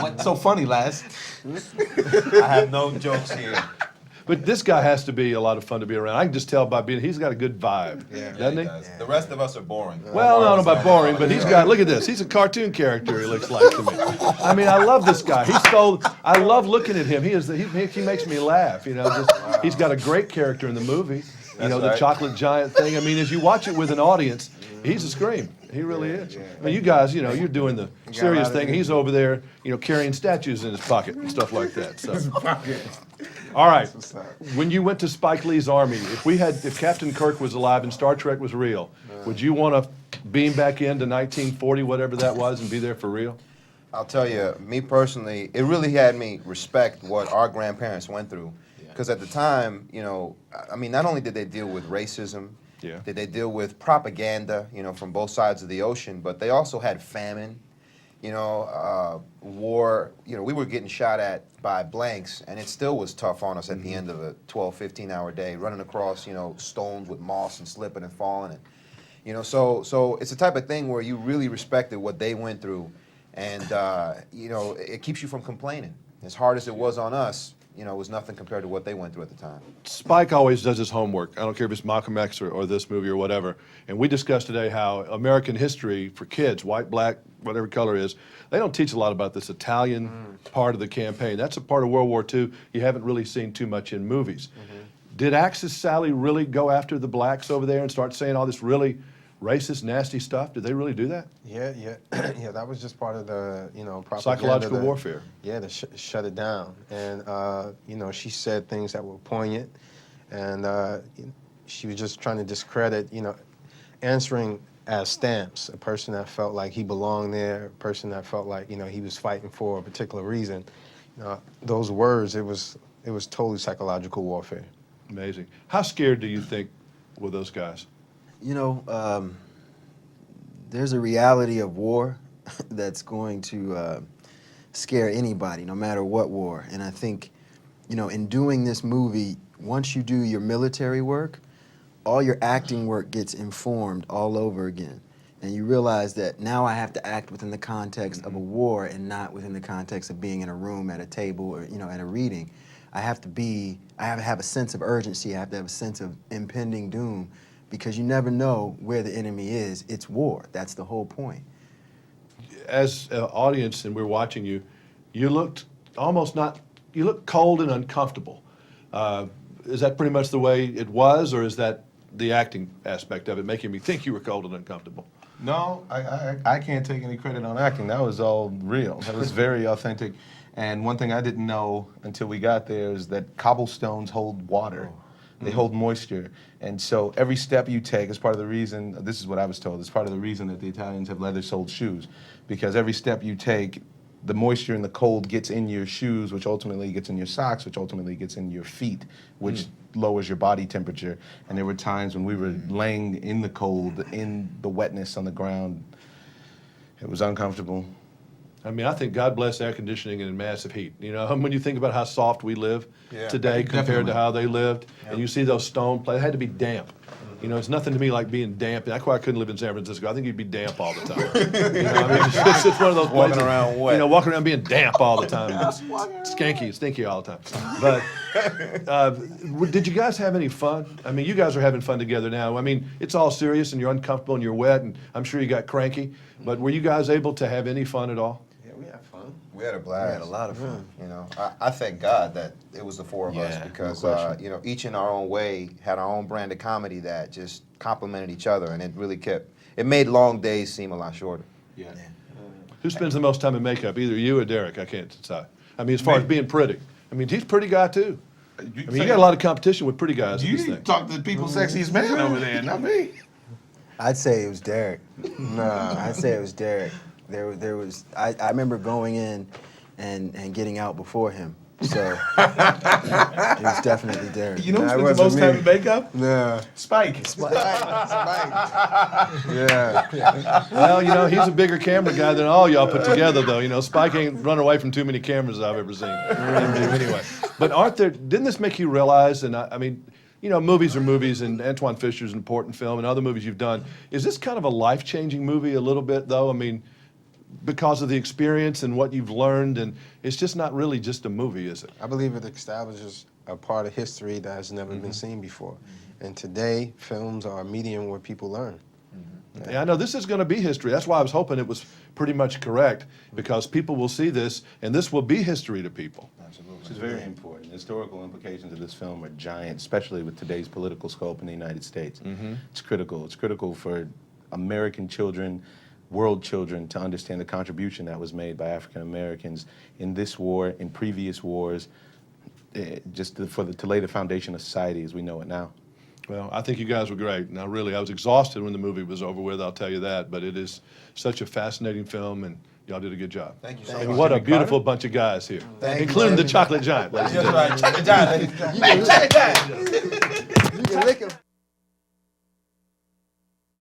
What's so funny, lass? I have no jokes here. But this guy has to be a lot of fun to be around. I can just tell by being, he's got a good vibe, doesn't he? Does. The rest of us are boring. Well, I don't know about boring, but he's got, look at this. He's a cartoon character, he looks like to me. I mean, I love this guy. I love looking at him. He makes me laugh, you know. He's got a great character in the movie. You know, the Chocolate Giant thing. I mean, as you watch it with an audience, he's a scream. He really is. I mean, you guys, you know, you're doing the serious thing. He's over there, you know, carrying statues in his pocket and stuff like that. So. All right. When you went to Spike Lee's army, if Captain Kirk was alive and Star Trek was real, would you want to beam back into 1940, whatever that was, and be there for real? I'll tell you, me personally, it really had me respect what our grandparents went through. Because at the time, you know, I mean, not only did they deal with racism, did they deal with propaganda, you know, from both sides of the ocean, but they also had famine, you know, war. You know, we were getting shot at by blanks, and it still was tough on us at the end of a 12, 15-hour day, running across, you know, stones with moss and slipping and falling. And, you know, so it's the type of thing where you really respected what they went through, and, you know, it keeps you from complaining. As hard as it was on us, you know, it was nothing compared to what they went through at the time. Spike always does his homework. I don't care if it's Malcolm X or this movie or whatever. And we discussed today how American history for kids, white, black, whatever color it is, they don't teach a lot about this Italian part of the campaign. That's a part of World War II you haven't really seen too much in movies. Did Axis Sally really go after the blacks over there and start saying all this really racist, nasty stuff? Did they really do that? Yeah. That was just part of the, you know, propaganda. Psychological warfare. Yeah, to shut it down. And, you know, she said things that were poignant, and she was just trying to discredit, you know, answering as Stamps, a person that felt like he belonged there, a person that felt like, you know, he was fighting for a particular reason. You know, those words, it was totally psychological warfare. Amazing. How scared do you think were those guys? You know, there's a reality of war that's going to scare anybody, no matter what war. And I think, you know, in doing this movie, once you do your military work, all your acting work gets informed all over again. And you realize that now I have to act within the context of a war and not within the context of being in a room at a table or, you know, at a reading. I have to have a sense of urgency. I have to have a sense of impending doom, because you never know where the enemy is. It's war. That's the whole point. As an audience, and we're watching you, you looked you looked cold and uncomfortable. Is that pretty much the way it was, or is that the acting aspect of it making me think you were cold and uncomfortable? No, I can't take any credit on acting. That was all real. That was very authentic. And one thing I didn't know until we got there is that cobblestones hold water. They hold moisture. And so every step you take is part of the reason, this is what I was told, it's part of the reason that the Italians have leather-soled shoes. Because every step you take, the moisture and the cold gets in your shoes, which ultimately gets in your socks, which ultimately gets in your feet, which lowers your body temperature. And there were times when we were laying in the cold, in the wetness on the ground. It was uncomfortable. I mean, I think God bless air conditioning and massive heat. You know, when you think about how soft we live today compared to how they lived, and you see those stone plates, it had to be damp. You know, it's nothing to me like being damp. That's why I couldn't live in San Francisco. I think you'd be damp all the time. You know, I mean, it's one of those places. Walking around wet. You know, walking around being damp all the time. Skanky, stinky all the time. But did you guys have any fun? I mean, you guys are having fun together now. I mean, it's all serious and you're uncomfortable and you're wet and I'm sure you got cranky. But were you guys able to have any fun at all? Yeah, we had fun. We had a blast. We had a lot of fun. You know, I thank God that it was the four of us, because you know, each in our own way had our own brand of comedy that just complemented each other, and it really it made long days seem a lot shorter. Yeah. Who spends the most time in makeup, either you or Derek? I can't decide. I mean, as far as being pretty. I mean, he's a pretty guy too. I mean, you got a lot of competition with pretty guys in this thing. You talk to the people's sexiest man over there, not me. I'd say it was Derek. I'd say it was Derek. There was. I remember going in and getting out before him. So it was definitely Derek. You know who spends the most time in makeup? Yeah. Spike. Yeah. Well, you know, he's a bigger camera guy than all y'all put together, though. You know, Spike ain't run away from too many cameras I've ever seen. Anyway, but didn't this make you realize, and I mean, you know, movies are movies, and Antoine Fisher's an important film, and other movies you've done. Is this kind of a life-changing movie a little bit, though? I mean, because of the experience and what you've learned, and it's just not really just a movie, is it? I believe it establishes a part of history that has never been seen before. And today, films are a medium where people learn. Yeah, I know this is going to be history. That's why I was hoping it was pretty much correct, because people will see this, and this will be history to people. Which is very important. Historical implications of this film are giant, especially with today's political scope in the United States. It's critical. It's critical for American children, world children, to understand the contribution that was made by African Americans in this war, in previous wars, to lay the foundation of society as we know it now. Well, I think you guys were great. Now, really, I was exhausted when the movie was over with, I'll tell you that, but it is such a fascinating film, and y'all did a good job. Thank you so And much. what a beautiful bunch of guys here, including the Chocolate Giant, ladies and That's gentlemen. right. Chocolate Giant, ladies. Chocolate Giant. You can lick him.